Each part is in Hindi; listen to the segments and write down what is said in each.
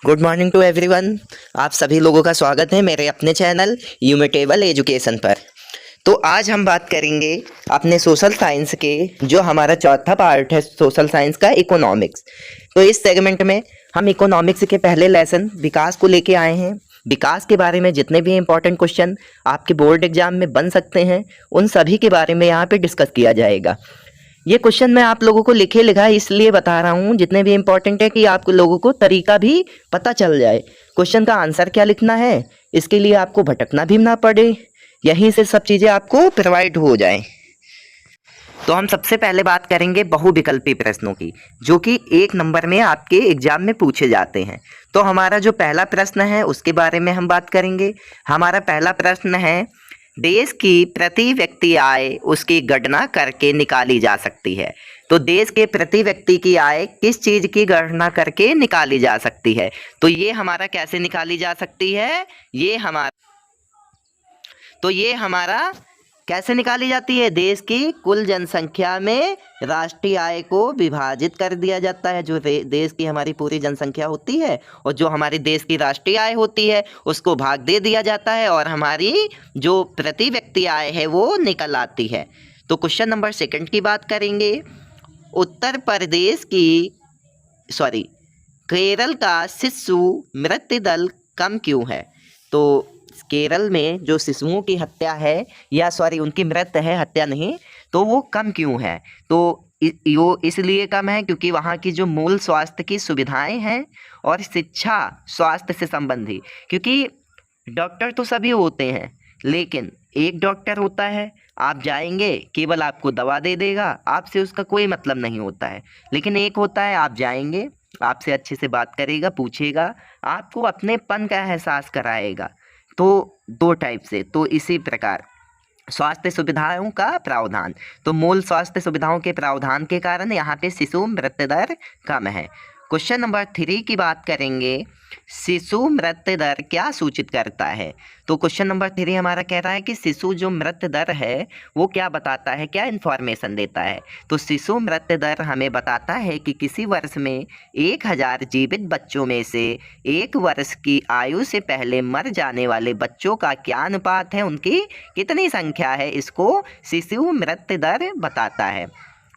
Good morning to everyone. आप सभी लोगों का स्वागत है मेरे अपने चैनल यूमेटेबल एजुकेशन पर। तो आज हम बात करेंगे अपने सोशल साइंस के जो हमारा चौथा पार्ट है सोशल साइंस का, इकोनॉमिक्स। तो इस सेगमेंट में हम इकोनॉमिक्स के पहले लेसन विकास को लेके आए हैं। विकास के बारे में जितने भी इंपॉर्टेंट क्वेश्चन आपके बोर्ड एग्जाम में बन सकते हैं उन सभी के बारे में यहाँ पे डिस्कस किया जाएगा। ये क्वेश्चन मैं आप लोगों को लिखे लिखा इसलिए बता रहा हूँ जितने भी इंपॉर्टेंट है कि आप लोगों को तरीका भी पता चल जाए, क्वेश्चन का आंसर क्या लिखना है, इसके लिए आपको भटकना भी ना पड़े, यहीं से सब चीज़ें आपको प्रोवाइड हो जाए। तो हम सबसे पहले बात करेंगे बहुविकल्पी प्रश्नों की, जो कि 1 नंबर में आपके एग्जाम में पूछे जाते हैं। तो हमारा जो पहला प्रश्न है उसके बारे में हम बात करेंगे। हमारा पहला प्रश्न है, देश की प्रति व्यक्ति आय उसकी गणना करके निकाली जा सकती है। तो देश के प्रति व्यक्ति की आय किस चीज़ की गणना करके निकाली जा सकती है? तो ये हमारा कैसे निकाली जा सकती है, ये हमारा कैसे निकाली जाती है? देश की कुल जनसंख्या में राष्ट्रीय आय को विभाजित कर दिया जाता है। जो देश की हमारी पूरी जनसंख्या होती है और जो हमारी देश की राष्ट्रीय आय होती है उसको भाग दे दिया जाता है और हमारी जो प्रति व्यक्ति आय है वो निकल आती है। तो क्वेश्चन नंबर 2 की बात करेंगे। उत्तर प्रदेश की केरल का शिशु मृत्यु दर कम क्यों है? तो केरल में जो शिशुओं की हत्या है उनकी मृत्यु है, हत्या नहीं, तो वो कम क्यों है? तो वो इसलिए कम है क्योंकि वहाँ की जो मूल स्वास्थ्य की सुविधाएं हैं और शिक्षा स्वास्थ्य से संबंधी, क्योंकि डॉक्टर तो सभी होते हैं लेकिन एक डॉक्टर होता है, आप जाएंगे केवल आपको दवा दे देगा, आपसे उसका कोई मतलब नहीं होता है। लेकिन एक होता है, आप जाएंगे, आपसे अच्छे से बात करेगा, पूछेगा, आपको अपनेपन का एहसास कराएगा। तो 2 टाइप से। तो इसी प्रकार स्वास्थ्य सुविधाओं का प्रावधान, तो मूल स्वास्थ्य सुविधाओं के प्रावधान के कारण यहाँ पे शिशु मृत्यु दर कम है। क्वेश्चन नंबर 3 की बात करेंगे, शिशु मृत्यु दर क्या सूचित करता है? तो क्वेश्चन नंबर 3 हमारा कह रहा है कि शिशु जो मृत्यु दर है वो क्या बताता है, क्या इन्फॉर्मेशन देता है? तो शिशु मृत्यु दर हमें बताता है कि किसी वर्ष में 1000 जीवित बच्चों में से 1 वर्ष की आयु से पहले मर जाने वाले बच्चों का क्या अनुपात है, उनकी कितनी संख्या है, इसको शिशु मृत्यु दर बताता है।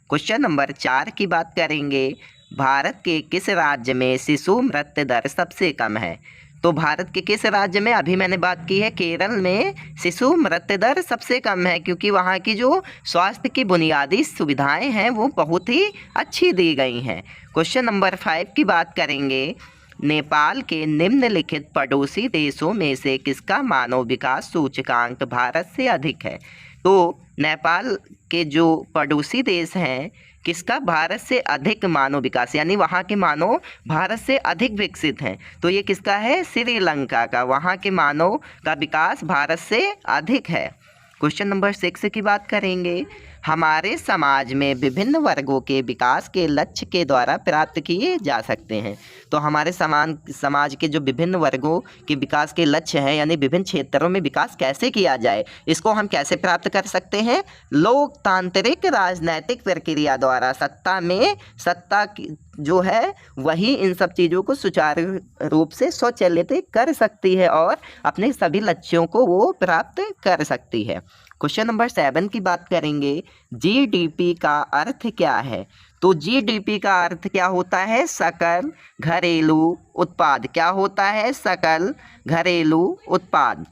क्वेश्चन नंबर 4 की बात करेंगे, भारत के किस राज्य में शिशु मृत्यु दर सबसे कम है? तो भारत के किस राज्य में, अभी मैंने बात की है केरल में शिशु मृत्यु दर सबसे कम है क्योंकि वहाँ की जो स्वास्थ्य की बुनियादी सुविधाएं हैं वो बहुत ही अच्छी दी गई हैं। क्वेश्चन नंबर 5 की बात करेंगे, नेपाल के निम्नलिखित पड़ोसी देशों में से किसका मानव विकास सूचकांक भारत से अधिक है? तो नेपाल के जो पड़ोसी देश हैं किसका भारत से अधिक मानव विकास, यानी वहाँ के मानव भारत से अधिक विकसित हैं, तो ये किसका है? श्रीलंका का। वहाँ के मानव का विकास भारत से अधिक है। क्वेश्चन नंबर 6 की बात करेंगे, हमारे समाज में विभिन्न वर्गों के विकास के लक्ष्य के द्वारा प्राप्त किए जा सकते हैं। तो हमारे समाज के जो विभिन्न वर्गों के विकास के लक्ष्य हैं, यानी विभिन्न क्षेत्रों में विकास कैसे किया जाए, इसको हम कैसे प्राप्त कर सकते हैं? लोकतांत्रिक राजनैतिक प्रक्रिया द्वारा। सत्ता जो है वही इन सब चीज़ों को सुचारू रूप से स्वचालित कर सकती है और अपने सभी लक्ष्यों को वो प्राप्त कर सकती है। क्वेश्चन नंबर 7 की बात करेंगे, जीडीपी का अर्थ क्या है? तो जीडीपी का अर्थ क्या होता है? सकल घरेलू उत्पाद। क्या होता है? सकल घरेलू उत्पाद।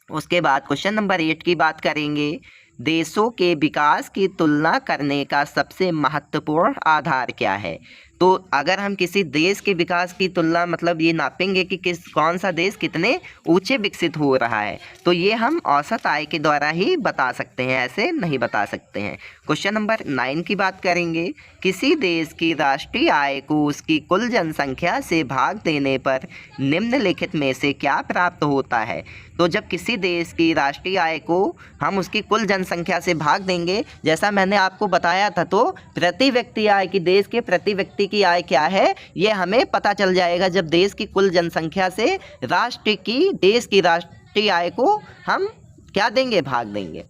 उसके बाद क्वेश्चन नंबर 8 की बात करेंगे, देशों के विकास की तुलना करने का सबसे महत्वपूर्ण आधार क्या है? तो अगर हम किसी देश के विकास की तुलना मतलब ये नापेंगे कि कौन सा देश कितने ऊंचे विकसित हो रहा है, तो ये हम औसत आय के द्वारा ही बता सकते हैं, ऐसे नहीं बता सकते हैं। क्वेश्चन नंबर 9 की बात करेंगे, किसी देश की राष्ट्रीय आय को उसकी कुल जनसंख्या से भाग देने पर निम्नलिखित में से क्या प्राप्त होता है? तो जब किसी देश की राष्ट्रीय आय को हम उसकी कुल जनसंख्या से भाग देंगे, जैसा मैंने आपको बताया था, तो प्रति व्यक्ति आय की, देश के प्रति व्यक्ति की आय क्या है ये हमें पता चल जाएगा जब देश की कुल जनसंख्या से देश की राष्ट्रीय आय को हम क्या देंगे? भाग देंगे।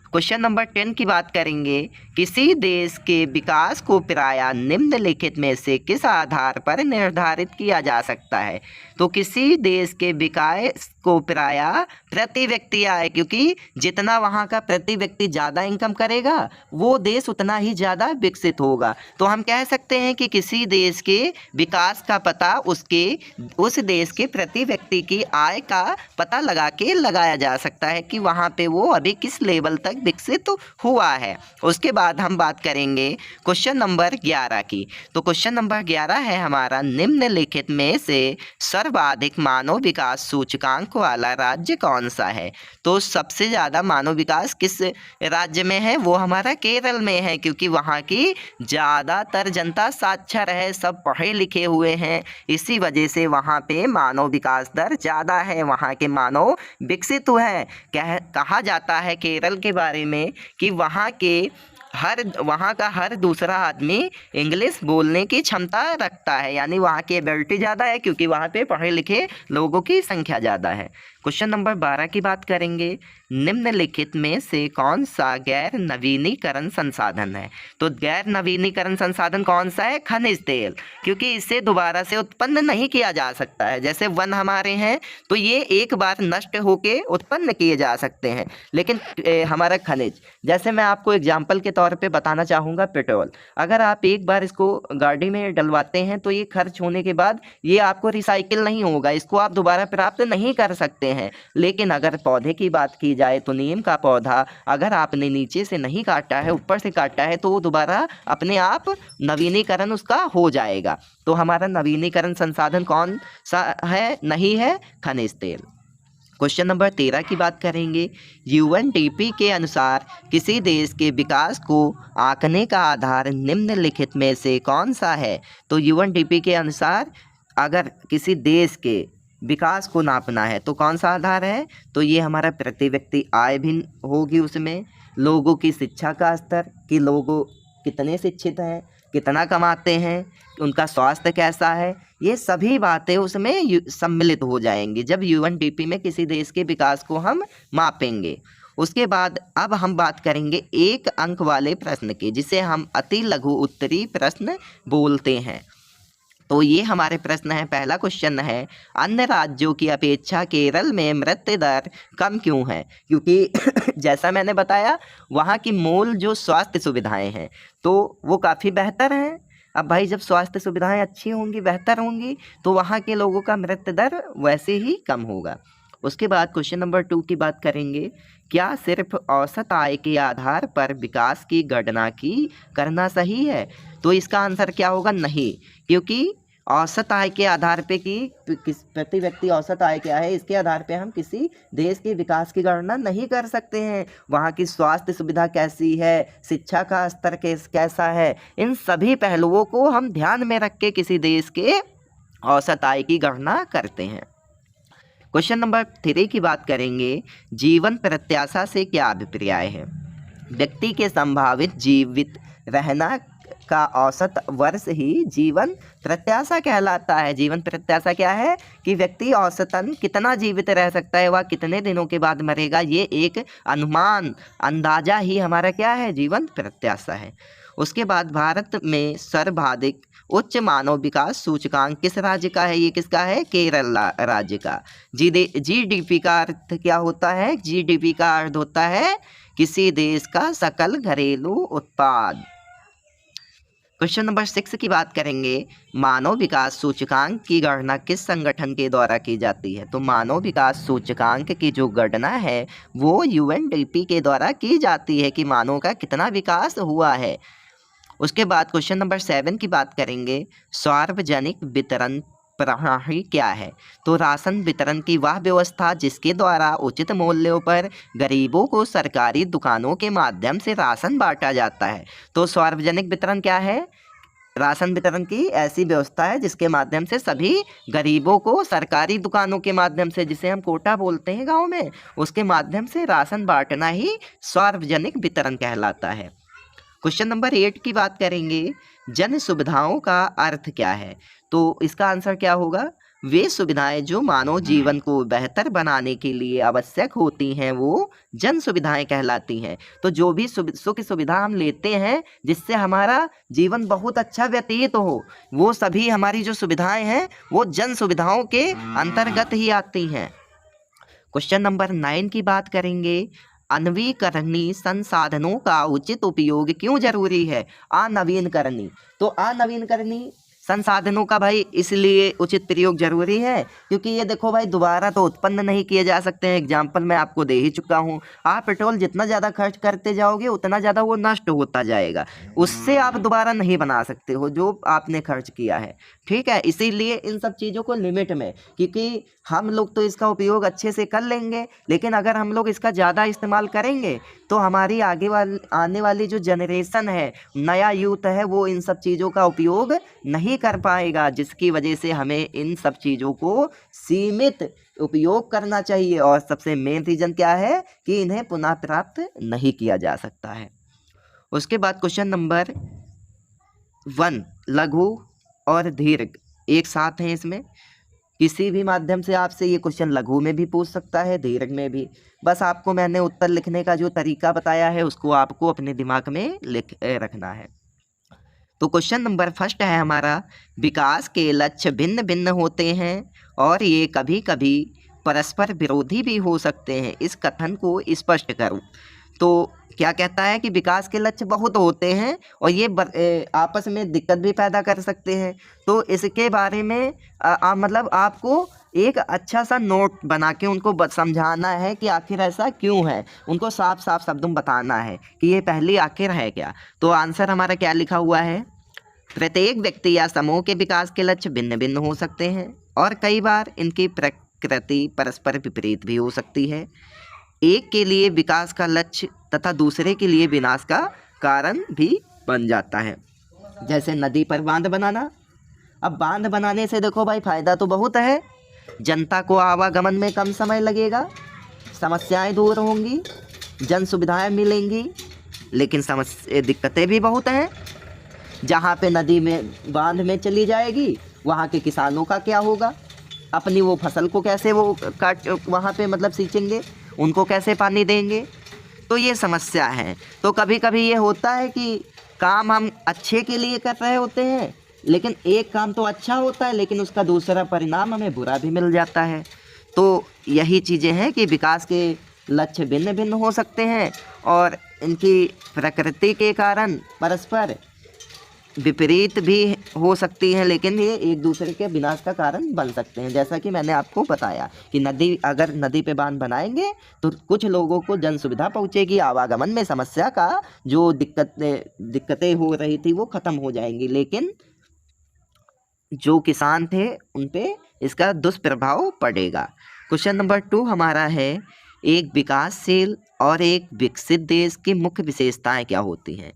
क्वेश्चन नंबर 10 की बात करेंगे, किसी देश के विकास को प्रायः निम्नलिखित में से किस आधार पर निर्धारित किया जा सकता है? तो किसी देश के विकास को प्रायः प्रति व्यक्ति आय, क्योंकि जितना वहाँ का प्रति व्यक्ति ज़्यादा इनकम करेगा वो देश उतना ही ज़्यादा विकसित होगा। तो हम कह सकते हैं कि किसी देश के विकास का पता उस देश के प्रति व्यक्ति की आय का पता लगा के लगाया जा सकता है कि वहाँ पे वो अभी किस लेवल तक विकसित हुआ है। उसके बाद हम बात करेंगे क्वेश्चन नंबर 11 की। तो क्वेश्चन नंबर 11 है हमारा, निम्नलिखित में से सर्वाधिक मानव विकास सूचकांक वाला राज्य कौन सा है? तो सबसे ज़्यादा मानव विकास किस राज्य में है? वो हमारा केरल में है, क्योंकि वहाँ की ज़्यादातर जनता साक्षर है, सब पढ़े लिखे हुए हैं। इसी वजह से वहाँ पे मानव विकास दर ज़्यादा है, वहाँ के मानव विकसित हुए हैं। कहा जाता है केरल के बारे में कि वहाँ का हर दूसरा आदमी इंग्लिश बोलने की क्षमता रखता है, यानी वहाँ की एबिलिटी ज़्यादा है, क्योंकि वहाँ पे पढ़े लिखे लोगों की संख्या ज़्यादा है। क्वेश्चन नंबर 12 की बात करेंगे, निम्नलिखित में से कौन सा गैर नवीनीकरण संसाधन है? तो गैर नवीनीकरण संसाधन कौन सा है? खनिज तेल, क्योंकि इसे दोबारा से उत्पन्न नहीं किया जा सकता है। जैसे वन हमारे हैं तो ये एक बार नष्ट होके उत्पन्न किए जा सकते हैं, लेकिन हमारा खनिज, जैसे मैं आपको एग्जाम्पल के तौर पे बताना चाहूँगा, पेट्रोल, अगर आप एक बार इसको गाड़ी में डलवाते हैं तो ये खर्च होने के बाद ये आपको रिसाइकिल नहीं होगा, इसको आप दोबारा प्राप्त नहीं कर सकते हैं। लेकिन अगर पौधे की बात की जाए तो नीम का पौधा अगर आपने नीचे से नहीं काटा है, ऊपर से काटा है, तो वो दोबारा अपने आप नवीनीकरण उसका हो जाएगा। तो हमारा नवीनीकरण संसाधन कौन सा है? नहीं है खनिज तेल। क्वेश्चन नंबर 13 की बात करेंगे, यूएनडीपी के अनुसार किसी देश के विकास को आंकने का आधार निम्नलिखित में से कौन सा है? तो यूएनडीपी के अनुसार अगर किसी देश के विकास को नापना है तो कौन सा आधार है? तो ये हमारा प्रति व्यक्ति आय भी होगी, उसमें लोगों की शिक्षा का स्तर, कि लोगों कितने शिक्षित हैं, कितना कमाते हैं, उनका स्वास्थ्य कैसा है, ये सभी बातें उसमें सम्मिलित हो जाएंगी जब यूएनडीपी में किसी देश के विकास को हम मापेंगे। उसके बाद अब हम बात करेंगे एक अंक वाले प्रश्न की, जिसे हम अति लघु उत्तरी प्रश्न बोलते हैं। तो ये हमारे प्रश्न है, पहला क्वेश्चन है, अन्य राज्यों की अपेक्षा केरल में मृत्यु दर कम क्यों है? क्योंकि जैसा मैंने बताया वहाँ की मूल जो स्वास्थ्य सुविधाएं हैं तो वो काफ़ी बेहतर हैं। अब भाई जब स्वास्थ्य सुविधाएं अच्छी होंगी, बेहतर होंगी, तो वहाँ के लोगों का मृत्यु दर वैसे ही कम होगा। उसके बाद क्वेश्चन नंबर 2 की बात करेंगे, क्या सिर्फ औसत आय के आधार पर विकास की गणना करना सही है? तो इसका आंसर क्या होगा? नहीं, क्योंकि औसत आय के आधार पे प्रति व्यक्ति औसत आय क्या है, इसके आधार पे हम किसी देश के विकास की गणना नहीं कर सकते हैं। वहाँ की स्वास्थ्य सुविधा कैसी है, शिक्षा का स्तर कैसा है, इन सभी पहलुओं को हम ध्यान में रख के किसी देश के औसत आय की गणना करते हैं। क्वेश्चन नंबर 3 की बात करेंगे, जीवन प्रत्याशा से क्या अभिप्राय है? व्यक्ति के संभावित जीवित रहना का औसत वर्ष ही जीवन प्रत्याशा कहलाता है। जीवन प्रत्याशा क्या है? कि व्यक्ति औसतन कितना जीवित रह सकता है, वह कितने दिनों के बाद मरेगा, ये एक अनुमान, अंदाजा ही हमारा क्या है? जीवन प्रत्याशा है। उसके बाद भारत में सर्वाधिक उच्च मानव विकास सूचकांक किस राज्य का है? ये किसका है? केरल राज्य का। जीडीपी का अर्थ क्या होता है? जीडीपी का अर्थ होता है किसी देश का सकल घरेलू उत्पाद। क्वेश्चन नंबर 6 की बात करेंगे, मानव विकास सूचकांक की गणना किस संगठन के द्वारा की जाती है? तो मानव विकास सूचकांक की जो गणना है वो यूएनडीपी के द्वारा की जाती है कि मानव का कितना विकास हुआ है। उसके बाद क्वेश्चन नंबर 7 की बात करेंगे, सार्वजनिक वितरण प्रणाली क्या है? तो राशन वितरण की वह व्यवस्था जिसके द्वारा उचित मूल्यों पर गरीबों को सरकारी दुकानों के माध्यम से राशन बांटा जाता है। तो सार्वजनिक वितरण क्या है? राशन वितरण की ऐसी व्यवस्था है जिसके माध्यम से सभी गरीबों को सरकारी दुकानों के माध्यम से, जिसे हम कोटा बोलते हैं गाँव में, उसके माध्यम से राशन बांटना ही सार्वजनिक वितरण कहलाता है। क्वेश्चन नंबर 8 की बात करेंगे, जन सुविधाओं का अर्थ क्या है? तो इसका आंसर क्या होगा? वे सुविधाएं जो मानव जीवन को बेहतर बनाने के लिए आवश्यक होती हैं वो जन सुविधाएं कहलाती हैं। तो जो भी सुख सुविधा हम लेते हैं जिससे हमारा जीवन बहुत अच्छा व्यतीत हो, वो सभी हमारी जो सुविधाएं हैं वो जन सुविधाओं के अंतर्गत ही आती हैं। क्वेश्चन नंबर 9 की बात करेंगे। अनवीकरणीय संसाधनों का उचित उपयोग क्यों जरूरी है? अनवीनकरणीय, तो अनवीनकरणीय संसाधनों का भाई इसलिए उचित प्रयोग जरूरी है क्योंकि ये देखो भाई दोबारा तो उत्पन्न नहीं किए जा सकते हैं। एग्जाम्पल मैं आपको दे ही चुका हूँ। आप पेट्रोल जितना ज़्यादा खर्च करते जाओगे उतना ज़्यादा वो नष्ट होता जाएगा, उससे आप दोबारा नहीं बना सकते हो जो आपने खर्च किया है। ठीक है, इसीलिए इन सब चीज़ों को लिमिट में, क्योंकि हम लोग तो इसका उपयोग अच्छे से कर लेंगे लेकिन अगर हम लोग इसका ज़्यादा इस्तेमाल करेंगे तो हमारी आने वाली जो जनरेशन है, नया यूथ है, वो इन सब चीज़ों का उपयोग नहीं कर पाएगा, जिसकी वजह से हमें इन सब चीज़ों को सीमित उपयोग करना चाहिए। और सबसे मेन रीज़न क्या है कि इन्हें पुनः प्राप्त नहीं किया जा सकता है। उसके बाद क्वेश्चन नंबर 1, लघु और दीर्घ एक साथ हैं। इसमें किसी भी माध्यम से आपसे ये क्वेश्चन लघु में भी पूछ सकता है, दीर्घ में भी। बस आपको मैंने उत्तर लिखने का जो तरीका बताया है उसको आपको अपने दिमाग में लिख रखना है। तो क्वेश्चन नंबर 1 है हमारा, विकास के लक्ष्य भिन्न भिन्न होते हैं और ये कभी कभी परस्पर विरोधी भी हो सकते हैं, इस कथन को स्पष्ट करो। तो क्या कहता है कि विकास के लक्ष्य बहुत होते हैं और ये आपस में दिक्कत भी पैदा कर सकते हैं। तो इसके बारे में मतलब आपको एक अच्छा सा नोट बना के उनको समझाना है कि आखिर ऐसा क्यों है, उनको साफ साफ शब्दों में बताना है कि ये पहली आखिर है क्या। तो आंसर हमारा क्या लिखा हुआ है, प्रत्येक व्यक्ति या समूह के विकास के लक्ष्य भिन्न भिन्न हो सकते हैं और कई बार इनकी प्रकृति परस्पर विपरीत भी हो सकती है। एक के लिए विकास का लक्ष्य तथा दूसरे के लिए विनाश का कारण भी बन जाता है। जैसे नदी पर बांध बनाना। अब बांध बनाने से देखो भाई फ़ायदा तो बहुत है, जनता को आवागमन में कम समय लगेगा, समस्याएं दूर होंगी, जन सुविधाएं मिलेंगी, लेकिन दिक्कतें भी बहुत हैं। जहाँ पे नदी में बांध में चली जाएगी वहाँ के किसानों का क्या होगा, अपनी वो फसल को कैसे वो काट वहाँ पे मतलब सींचेंगे, उनको कैसे पानी देंगे। तो ये समस्या है। तो कभी कभी ये होता है कि काम हम अच्छे के लिए कर रहे होते हैं लेकिन एक काम तो अच्छा होता है लेकिन उसका दूसरा परिणाम हमें बुरा भी मिल जाता है। तो यही चीज़ें हैं कि विकास के लक्ष्य भिन्न भिन्न हो सकते हैं और इनकी प्रकृति के कारण परस्पर विपरीत भी हो सकती हैं, लेकिन ये एक दूसरे के विनाश का कारण बन सकते हैं। जैसा कि मैंने आपको बताया कि अगर नदी पे बांध बनाएंगे तो कुछ लोगों को जन सुविधा पहुंचेगी, आवागमन में समस्या का जो दिक्कतें हो रही थी वो ख़त्म हो जाएंगी, लेकिन जो किसान थे उन पे इसका दुष्प्रभाव पड़ेगा। क्वेश्चन नंबर 2 हमारा है, एक विकासशील और एक विकसित देश की मुख्य विशेषताएं क्या होती हैं।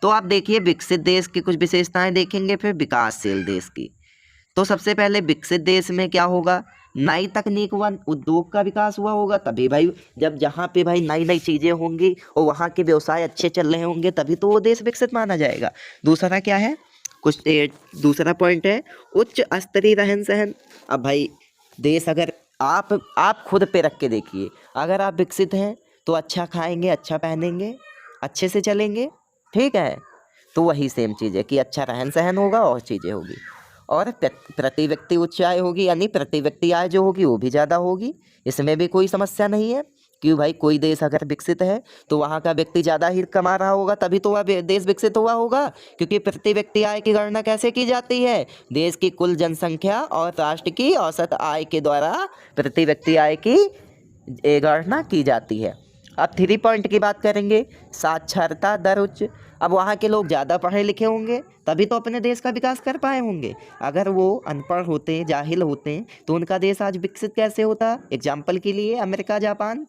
तो आप देखिए, विकसित देश की कुछ विशेषताएं देखेंगे, फिर विकासशील देश की। तो सबसे पहले विकसित देश में क्या होगा, नई तकनीक व उद्योग का विकास हुआ होगा, तभी भाई जब जहाँ पे भाई नई नई चीज़ें होंगी और वहाँ के व्यवसाय अच्छे चल रहे होंगे तभी तो वो देश विकसित माना जाएगा। दूसरा क्या है, दूसरा पॉइंट है उच्च स्तरीय रहन सहन। अब भाई देश अगर आप खुद पे रख के देखिए, अगर आप विकसित हैं तो अच्छा खाएंगे, अच्छा पहनेंगे, अच्छे से चलेंगे, ठीक है। तो वही सेम चीज़ है कि अच्छा रहन सहन होगा और चीज़ें होगी, और प्रति व्यक्ति उच्च आय होगी, यानी प्रति व्यक्ति आय जो होगी वो भी ज़्यादा होगी। इसमें भी कोई समस्या नहीं है, क्यों भाई, कोई देश अगर विकसित है तो वहाँ का व्यक्ति ज़्यादा ही कमा रहा होगा तभी तो वह देश विकसित हुआ होगा। क्योंकि प्रति व्यक्ति आय की गणना कैसे की जाती है, देश की कुल जनसंख्या और राष्ट्र की औसत आय के द्वारा प्रति व्यक्ति आय की गणना की जाती है। अब 3 पॉइंट की बात करेंगे, साक्षरता दर उच्च। अब वहाँ के लोग ज़्यादा पढ़े लिखे होंगे तभी तो अपने देश का विकास कर पाए होंगे। अगर वो अनपढ़ होते, जाहिल होते तो उनका देश आज विकसित कैसे होता। एग्जाम्पल के लिए अमेरिका, जापान,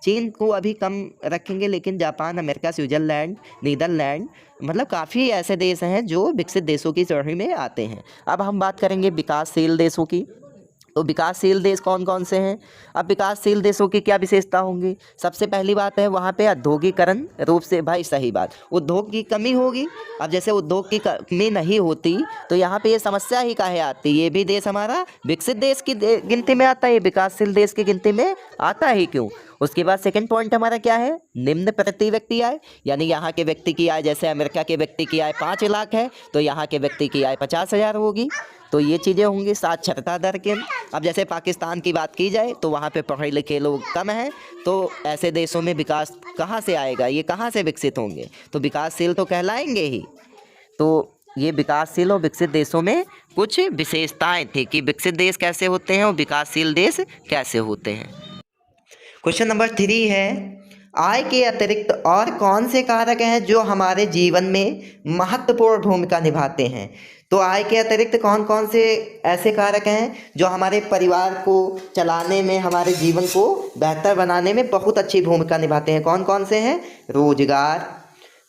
चीन को अभी कम रखेंगे, लेकिन जापान, अमेरिका, स्विट्ज़रलैंड, नीदरलैंड, मतलब काफ़ी ऐसे देश हैं जो विकसित देशों की श्रेणी में आते हैं। अब हम बात करेंगे विकासशील देशों की। तो विकासशील देश कौन कौन से हैं? अब विकासशील देशों की क्या विशेषता होंगी? सबसे पहली बात है वहाँ पे औद्योगिकरण रूप से, भाई सही बात, उद्योग की कमी होगी। अब जैसे उद्योग की कमी नहीं होती तो यहाँ पे ये समस्या ही काहे आती? ये भी देश हमारा विकसित देश की गिनती में आता है, विकासशील देश की गिनती में आता ही क्यों? उसके बाद सेकंड पॉइंट हमारा क्या है? निम्न प्रति व्यक्ति आय, यानी यहाँ के व्यक्ति की आय, जैसे अमेरिका के व्यक्ति की आय 5 लाख है तो यहाँ के व्यक्ति की आय 50,000 होगी। तो ये चीज़ें होंगी। साक्षरता दर के, अब जैसे पाकिस्तान की बात की जाए तो वहाँ पे पढ़े लिखे लोग कम हैं, तो ऐसे देशों में विकास कहाँ से आएगा? ये कहाँ से विकसित होंगे? तो विकासशील तो कहलाएंगे ही। तो ये विकासशील और विकसित देशों में कुछ विशेषताएं थी कि विकसित देश कैसे होते हैं और विकासशील देश कैसे होते हैं। क्वेश्चन नंबर 3 है, आय के अतिरिक्त और कौन से कारक हैं जो हमारे जीवन में महत्वपूर्ण भूमिका निभाते हैं? तो आय के अतिरिक्त कौन कौन से ऐसे कारक हैं जो हमारे परिवार को चलाने में, हमारे जीवन को बेहतर बनाने में बहुत अच्छी भूमिका निभाते हैं? कौन कौन से हैं? रोजगार,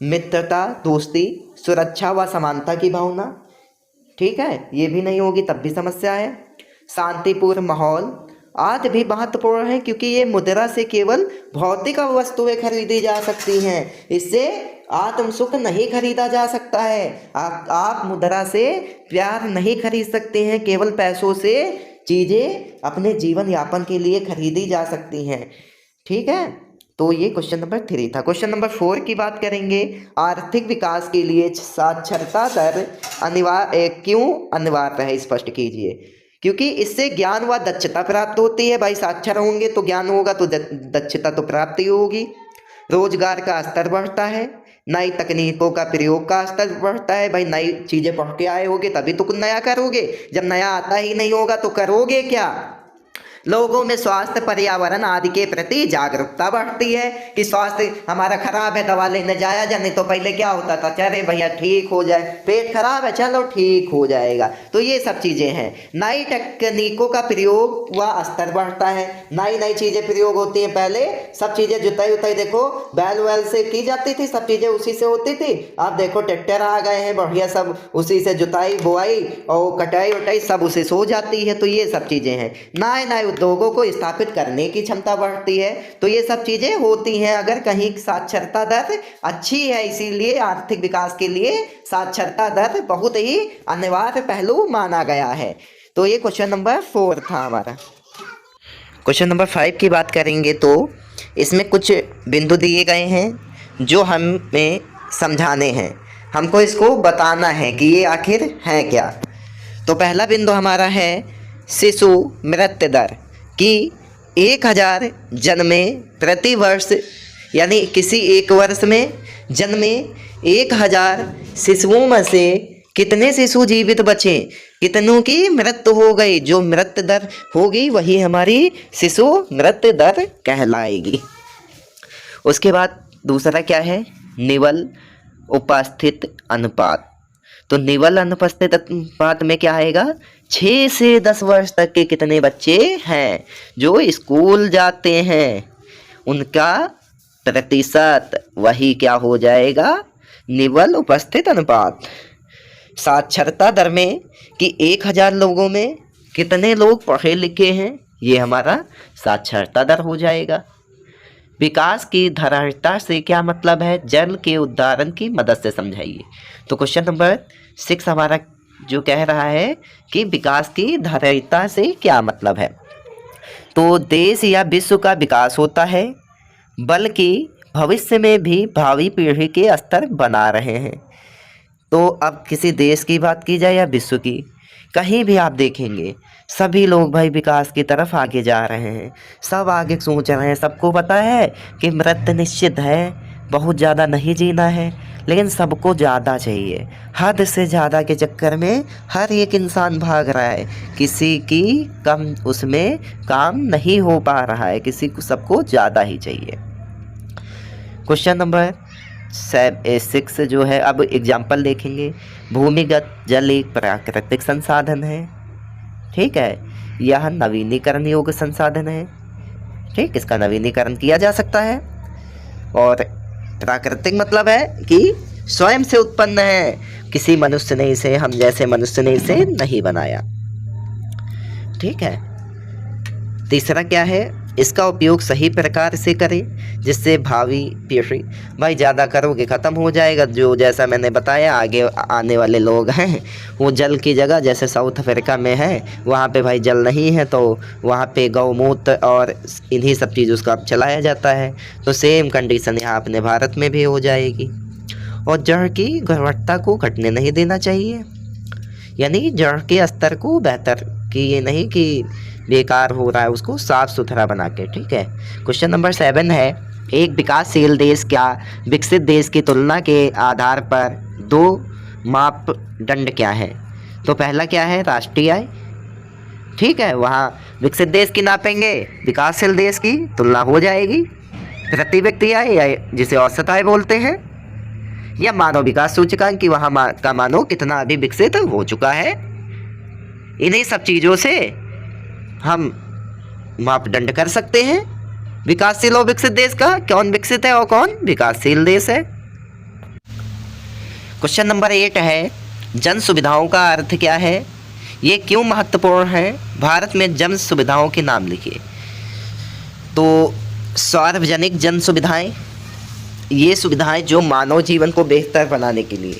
मित्रता, दोस्ती, सुरक्षा व समानता की भावना। ठीक है, ये भी नहीं होगी तब भी समस्या है। शांतिपूर्ण माहौल आदि भी महत्वपूर्ण है, क्योंकि ये मुद्रा से केवल भौतिक वस्तुएं खरीदी जा सकती हैं, इससे आत्म सुख नहीं खरीदा जा सकता है। आप मुद्रा से प्यार नहीं खरीद सकते हैं, केवल पैसों से चीज़ें अपने जीवन यापन के लिए खरीदी जा सकती हैं। ठीक है, तो ये क्वेश्चन नंबर 3 था। क्वेश्चन नंबर 4 की बात करेंगे, आर्थिक विकास के लिए साक्षरता दर क्यों अनिवार्य है? स्पष्ट कीजिए। क्योंकि इससे ज्ञान व दक्षता प्राप्त होती है। भाई साक्षर होंगे तो ज्ञान होगा तो दक्षता तो प्राप्ति होगी। रोजगार का स्तर बढ़ता है, नई तकनीकों का प्रयोग का स्तर बढ़ता है। भाई नई चीज़ें पढ़ के आए होगे तभी तो कुछ नया करोगे, जब नया आता ही नहीं होगा तो करोगे क्या? लोगों में स्वास्थ्य, पर्यावरण आदि के प्रति जागरूकता बढ़ती है कि स्वास्थ्य हमारा खराब है, दवा लेने जाया जा, नहीं तो पहले क्या होता था, चले भैया ठीक हो जाए, पेट खराब है चलो ठीक हो जाएगा। तो ये सब चीज़ें हैं। नई तकनीकों का प्रयोग व स्तर बढ़ता है, नई नई चीज़ें प्रयोग होती हैं। पहले सब चीज़ें जुताई उताई देखो बैल वैल से की जाती थी, सब चीज़ें उसी से होती थी। अब देखो ट्रैक्टर आ गए हैं बढ़िया, सब उसी से जुताई बुआई और कटाई उटाई सब उसी से हो जाती है। तो ये सब चीज़ें हैं। नए नए उद्योगों को स्थापित करने की क्षमता बढ़ती है। तो ये सब चीज़ें होती हैं अगर कहीं साक्षरता दर अच्छी है। इसीलिए आर्थिक विकास के लिए साक्षरता दर बहुत ही अनिवार्य पहलू माना गया है। तो ये क्वेश्चन नंबर 4 था हमारा। क्वेश्चन नंबर 5 की बात करेंगे तो इसमें कुछ बिंदु दिए गए हैं जो हमें समझाने हैं, हमको इसको बताना है कि ये आखिर है क्या। तो पहला बिंदु हमारा है शिशु मृत्यु दर कि 1000 जन्मे प्रति वर्ष, यानी किसी एक वर्ष में जन्मे 1000 शिशुओं में से कितने शिशु जीवित बचे, कितनों की मृत्यु हो गई। जो मृत्यु दर होगी वही हमारी शिशु मृत्यु दर कहलाएगी। उसके बाद दूसरा क्या है? निवल उपस्थित अनुपात। तो निवल अनुपस्थित अनुपात में क्या आएगा? 6 से 10 वर्ष तक के कितने बच्चे हैं जो स्कूल जाते हैं, उनका प्रतिशत, वही क्या हो जाएगा? निवल उपस्थित अनुपात। साक्षरता दर में कि 1000 लोगों में कितने लोग पढ़े लिखे हैं, ये हमारा साक्षरता दर हो जाएगा। विकास की धारणता से क्या मतलब है? जल के उदाहरण की मदद से समझाइए। तो क्वेश्चन नंबर 6 हमारा जो कह रहा है कि विकास की धारणता से क्या मतलब है। तो देश या विश्व का विकास होता है, बल्कि भविष्य में भी भावी पीढ़ी के स्तर बना रहे हैं। तो अब किसी देश की बात की जाए या विश्व की, कहीं भी आप देखेंगे सभी लोग भाई विकास की तरफ आगे जा रहे हैं, सब आगे सोच रहे हैं। सबको पता है कि मृत्यु निश्चित है, बहुत ज़्यादा नहीं जीना है, लेकिन सबको ज़्यादा चाहिए। हद से ज़्यादा के चक्कर में हर एक इंसान भाग रहा है, किसी की कम उसमें काम नहीं हो पा रहा है, किसी को सबको ज़्यादा ही चाहिए। क्वेश्चन नंबर 6 जो है, अब एग्जाम्पल देखेंगे। भूमिगत जल एक प्राकृतिक संसाधन है, ठीक है, यह नवीनीकरण योग्य संसाधन है, ठीक, इसका नवीनीकरण किया जा सकता है। और प्राकृतिक मतलब है कि स्वयं से उत्पन्न है, किसी मनुष्य ने इसे, हम जैसे मनुष्य ने इसे नहीं बनाया, ठीक है। तीसरा क्या है, इसका उपयोग सही प्रकार से करें जिससे भावी पीढ़ी, भाई ज़्यादा करोगे ख़त्म हो जाएगा। जो जैसा मैंने बताया आगे आने वाले लोग हैं वो जल की जगह, जैसे साउथ अफ्रीका में है वहाँ पे भाई जल नहीं है तो वहाँ पे गौमूत्र और इन्हीं सब चीज़ों का चलाया जाता है। तो सेम कंडीशन यहाँ अपने भारत में भी हो जाएगी। और जड़ की गुणवत्ता को घटने नहीं देना चाहिए, यानी जड़ के स्तर को बेहतर, कि ये नहीं कि बेकार हो रहा है, उसको साफ़ सुथरा बना के। ठीक है। क्वेश्चन नंबर 7 है, एक विकासशील देश क्या विकसित देश की तुलना के आधार पर 2 मापदंड क्या है? तो पहला क्या है, राष्ट्रीय आय। ठीक है, वहाँ विकसित देश की नापेंगे, विकासशील देश की तुलना हो जाएगी। प्रति व्यक्ति आय या जिसे औसत आय बोलते हैं, या मानव विकास सूचकांक की वहाँ का मानव कितना अभी विकसित हो चुका है। इन्हीं सब चीज़ों से हम मापदंड कर सकते हैं विकासशील और विकसित देश का, कौन विकसित है और कौन विकासशील देश है। क्वेश्चन नंबर 8 है, जन सुविधाओं का अर्थ क्या है, ये क्यों महत्वपूर्ण है? भारत में जन सुविधाओं के नाम लिखिए। तो सार्वजनिक जन सुविधाएं, ये सुविधाएं जो मानव जीवन को बेहतर बनाने के लिए।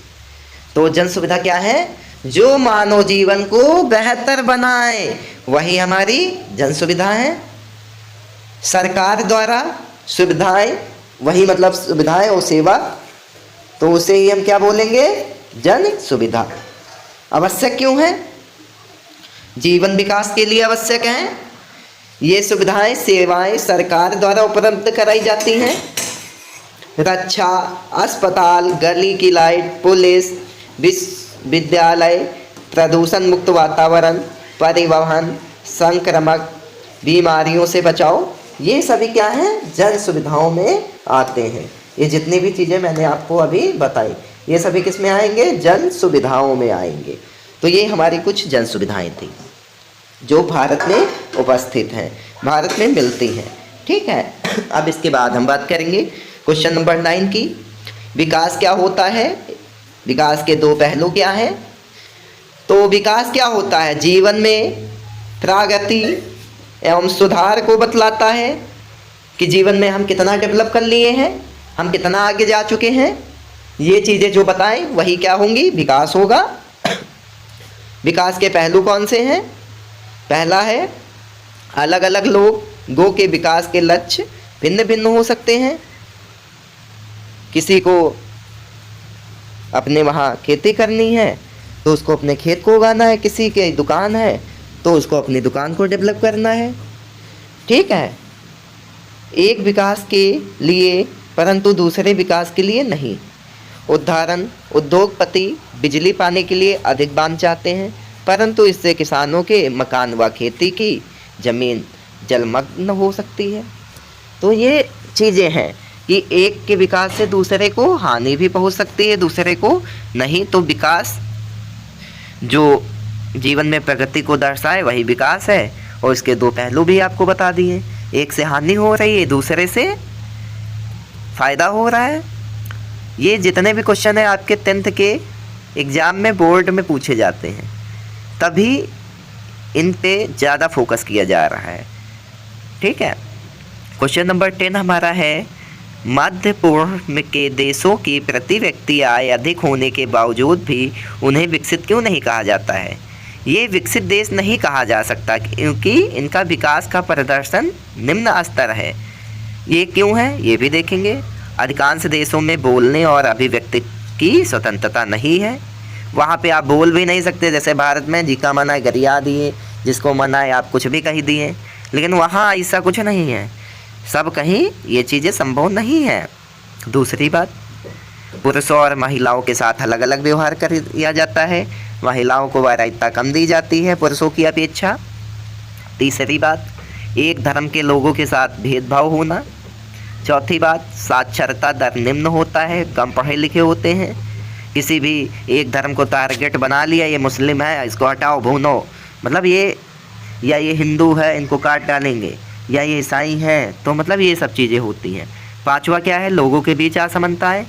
तो जन सुविधा क्या है, जो मानव जीवन को बेहतर बनाए, वही हमारी जन सुविधा है। सरकार द्वारा सुविधाएं, वही मतलब सुविधाएं और सेवा, तो उसे ही हम क्या बोलेंगे, जन सुविधा। आवश्यक क्यों है, जीवन विकास के लिए आवश्यक हैं। ये सुविधाएं सेवाएं सरकार द्वारा उपलब्ध कराई जाती हैं। रक्षा, अस्पताल, गली की लाइट, पुलिस, विश्वविद्यालय, प्रदूषण मुक्त वातावरण, परिवहन, संक्रामक बीमारियों से बचाओ, ये सभी क्या हैं, जन सुविधाओं में आते हैं। ये जितनी भी चीज़ें मैंने आपको अभी बताई, ये सभी किस में आएंगे, जन सुविधाओं में आएंगे। तो ये हमारी कुछ जन सुविधाएं थी जो भारत में उपस्थित हैं, भारत में मिलती हैं। ठीक है। अब इसके बाद हम बात करेंगे क्वेश्चन नंबर 9 की, विकास क्या होता है, विकास के 2 पहलू क्या हैं। तो विकास क्या होता है, जीवन में प्रगति एवं सुधार को बतलाता है कि जीवन में हम कितना डेवलप कर लिए हैं, हम कितना आगे जा चुके हैं। ये चीज़ें जो बताएं वही क्या होंगी, विकास होगा। विकास के पहलू कौन से हैं? पहला है, अलग अलग लोगों के विकास के लक्ष्य भिन्न भिन्न हो सकते हैं। किसी को अपने वहाँ खेती करनी है तो उसको अपने खेत को उगाना है, किसी के दुकान है तो उसको अपनी दुकान को डेवलप करना है। ठीक है, एक विकास के लिए परंतु दूसरे विकास के लिए नहीं। उदाहरण, उद्योगपति बिजली पाने के लिए अधिक बांध चाहते हैं परंतु इससे किसानों के मकान व खेती की ज़मीन जलमग्न हो सकती है। तो ये चीज़ें हैं कि एक के विकास से दूसरे को हानि भी पहुंच सकती है, दूसरे को नहीं। तो विकास जो जीवन में प्रगति को दर्शाए वही विकास है। और इसके 2 पहलू भी आपको बता दिए, एक से हानि हो रही है, दूसरे से फ़ायदा हो रहा है। ये जितने भी क्वेश्चन हैं आपके 10th के एग्ज़ाम में बोर्ड में पूछे जाते हैं, तभी इन पे ज़्यादा फोकस किया जा रहा है। ठीक है। क्वेश्चन नंबर 10 हमारा है, मध्य पूर्व के देशों की प्रति व्यक्ति आय अधिक होने के बावजूद भी उन्हें विकसित क्यों नहीं कहा जाता है? ये विकसित देश नहीं कहा जा सकता क्योंकि इनका विकास का प्रदर्शन निम्न स्तर है। ये क्यों है ये भी देखेंगे। अधिकांश देशों में बोलने और अभिव्यक्ति की स्वतंत्रता नहीं है। वहाँ पे आप बोल भी नहीं सकते, जैसे भारत में जी का मना है गरिया दिए, जिसको मना है आप कुछ भी कही दिए, लेकिन वहाँ ऐसा कुछ नहीं है। सब कहीं ये चीज़ें संभव नहीं है। दूसरी बात, पुरुषों और महिलाओं के साथ अलग अलग व्यवहार कर दिया जाता है। महिलाओं को वरीयता कम दी जाती है पुरुषों की अपेक्षा। तीसरी बात, एक धर्म के लोगों के साथ भेदभाव होना। चौथी बात, साक्षरता दर निम्न होता है, कम पढ़े लिखे होते हैं। किसी भी एक धर्म को टारगेट बना लिया, ये मुस्लिम है इसको हटाओ भूनो, मतलब ये, या ये हिंदू है इनको काट डालेंगे, या ये ईसाई हैं, तो मतलब ये सब चीज़ें होती हैं। पांचवा क्या है, लोगों के बीच असमानता है।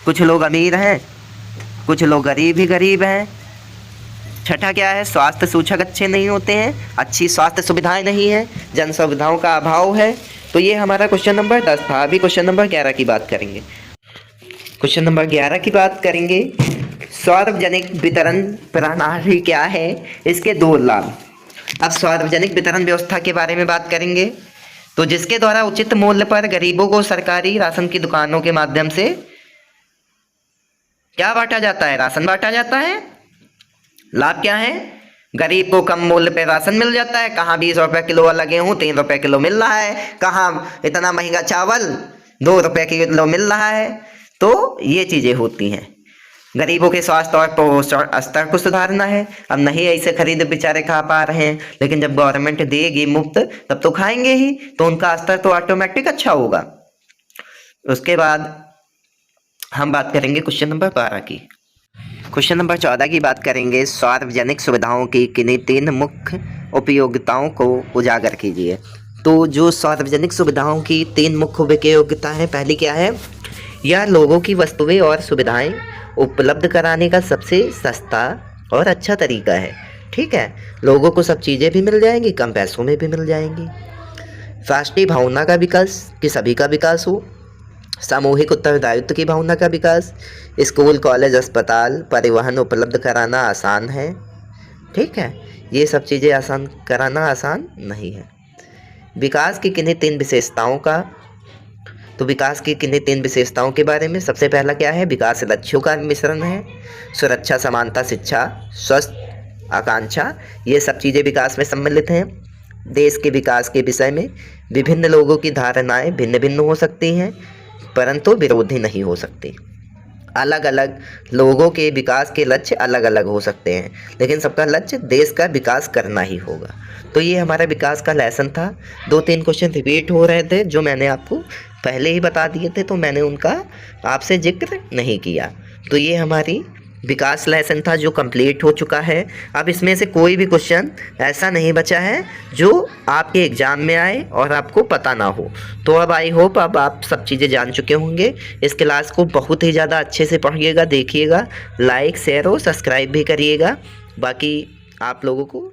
कुछ लोग अमीर हैं, कुछ लोग गरीब ही गरीब हैं। छठा क्या है, स्वास्थ्य सूचक अच्छे नहीं होते हैं, अच्छी स्वास्थ्य सुविधाएं नहीं है, जन सुविधाओं का अभाव है। तो ये हमारा क्वेश्चन नंबर 10 था। अभी क्वेश्चन नंबर 11 की बात करेंगे। क्वेश्चन नंबर 11 की बात करेंगे, सार्वजनिक वितरण प्रणाली क्या है, इसके दो लाभ। अब सार्वजनिक वितरण व्यवस्था के बारे में बात करेंगे, तो जिसके द्वारा उचित मूल्य पर गरीबों को सरकारी राशन की दुकानों के माध्यम से क्या बांटा जाता है, राशन बांटा जाता है। लाभ क्या है, गरीब को कम मूल्य पे राशन मिल जाता है। कहाँ 20 रुपए किलो वाला गेहूँ 3 रुपए किलो मिल रहा है, कहाँ इतना महंगा चावल 2 रुपए किलो मिल रहा है। तो ये चीज़ें होती हैं। गरीबों के स्वास्थ्य और पोषण स्तर को सुधारना है। अब नहीं ऐसे खरीद बेचारे खा पा रहे हैं, लेकिन जब गवर्नमेंट देगी मुफ्त तब तो खाएंगे ही, तो उनका स्तर तो ऑटोमेटिक अच्छा होगा। उसके बाद हम बात करेंगे क्वेश्चन नंबर 12 की। क्वेश्चन नंबर 14 की बात करेंगे, सार्वजनिक सुविधाओं की किन्हीं 3 मुख्य उपयोगिताओं को उजागर कीजिए। तो जो सार्वजनिक सुविधाओं की 3 मुख्य उपयोगिता है, पहली क्या है, यह लोगों की वस्तुएं और सुविधाएं उपलब्ध कराने का सबसे सस्ता और अच्छा तरीका है। ठीक है, लोगों को सब चीज़ें भी मिल जाएंगी, कम पैसों में भी मिल जाएंगी। राष्ट्रीय भावना का विकास, कि सभी का विकास हो। सामूहिक उत्तरदायित्व की भावना का विकास। स्कूल, कॉलेज, अस्पताल, परिवहन उपलब्ध कराना आसान है। ठीक है, ये सब चीज़ें आसान कराना आसान नहीं है। विकास की किन्हीं 3 विशेषताओं का, तो विकास की किन्हीं 3 विशेषताओं के बारे में सबसे पहला क्या है, विकास लक्ष्यों का मिश्रण है। सुरक्षा, समानता, शिक्षा, स्वस्थ आकांक्षा, ये सब चीज़ें विकास में सम्मिलित हैं। देश के विकास के विषय में विभिन्न लोगों की धारणाएं भिन्न भिन्न हो सकती हैं, परंतु विरोधी नहीं हो सकती। अलग अलग लोगों के विकास के लक्ष्य अलग अलग हो सकते हैं, लेकिन सबका लक्ष्य देश का विकास करना ही होगा। तो ये हमारा विकास का लेसन था। 2-3 क्वेश्चन रिपीट हो रहे थे जो मैंने आपको पहले ही बता दिए थे, तो मैंने उनका आपसे जिक्र नहीं किया। तो ये हमारी विकास लेसन था जो कंप्लीट हो चुका है। अब इसमें से कोई भी क्वेश्चन ऐसा नहीं बचा है जो आपके एग्ज़ाम में आए और आपको पता ना हो। तो अब आई होप अब आप सब चीज़ें जान चुके होंगे। इस क्लास को बहुत ही ज़्यादा अच्छे से पढ़िएगा, देखिएगा, लाइक, शेयर और सब्सक्राइब भी करिएगा। बाकी आप लोगों को